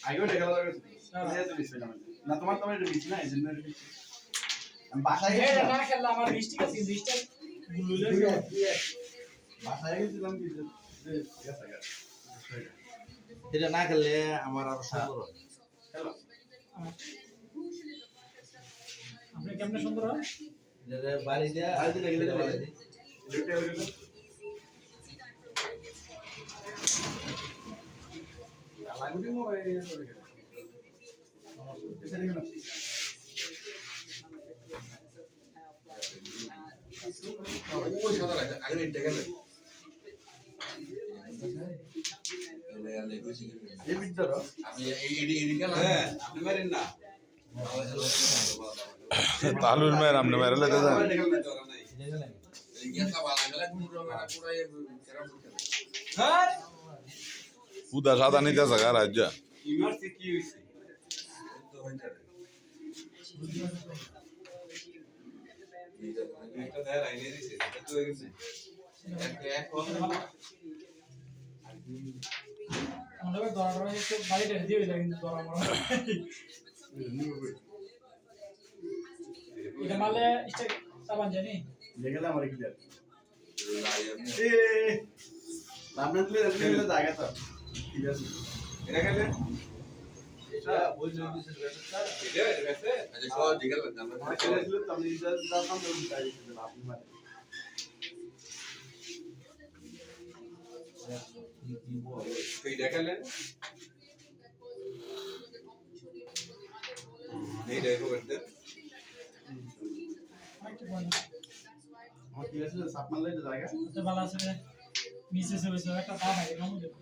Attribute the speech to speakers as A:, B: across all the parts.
A: আগেও দেখা লাগে তো মিশছিলাম না তোমার তোমার এটা মিশ না এজন্য আমি বাসায় গেছি
B: না খেললাম আমার বৃষ্টি আছে বৃষ্টি গুলুলে
A: বাসায় গেছিলাম কি
C: এটা না খেললে আমার আর সুন্দর হয়
A: হ্যালো
B: আপনি কেমনে সুন্দর হয়
C: এটা বাড়ি দেয়া
A: আইতে লাগলে দুটো হলো লাগুদি মো এই করে এসে দেখুন
D: ওই সাদা লাগে আগে এটা গেল
A: এই বিদ্যার
D: আমি এই গেল
A: হ্যাঁ আপনি মারেন না
E: তালুর মেয়ের আমনে মেরে লেতে যান
D: এই গেছলা ভালো গেলে পুরো পুরাই কেরাম করে
A: হ্যাঁ
E: উদা সাদা নিতে থাকা রাজ্য
A: ইউনিভার্সিটি কি হইছে
D: তো হইছে
A: একটা দেয় আইনে দিছে এটা তো হয়ে গেছে
D: এক কল
B: আমরা দরা দরা একটু বাইরে দিয়ে দিই কিন্তু দরা মরা এটা মালে ইস্টে সাবান জানি
A: দেখলাম আমার কি দেয়
D: লাইন
A: এ রামনাথলে রামনাথলে জায়গা তো ঠিক আছে এটা গেলে এটা ওই নদীর ব্যবস্থা এটা আছে
D: আচ্ছা সব দিকে গেল আমরা
A: আমার ছেলে ছিল তো আমি যা দাম দেব তাই দিলাম আপনি মানে এই দেখালেন এই দেখো করতে আমার কি আছে সাপ মারলে জায়গা
B: তো ভালো আছে মিসে সে বসে একটা দাম আছে কম দেব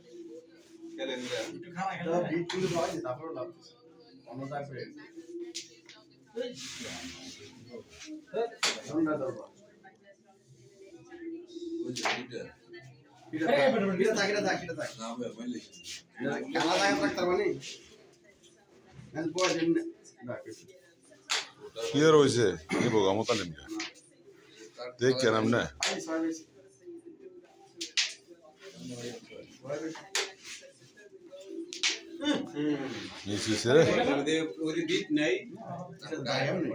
A: খেলেন
B: একটু খারাপ
A: এটা
B: খেলে
A: বিট কিন্তু হয় তারপর লাভ অন্য জায়গা করে সন্ধ্যা দরবার
D: ওই যে এটা
A: এটা থাকে
D: না হবে বললি
A: খেলা জায়গা রাখতে পারবি না বড় জন্য রাখে
E: কি রয়েছে এই বোগা মোতালিম দেখ কেন আমনে
A: আই সার্ভিস
E: নিশ্চিত
A: ওই বিট নাই জায়গা নেই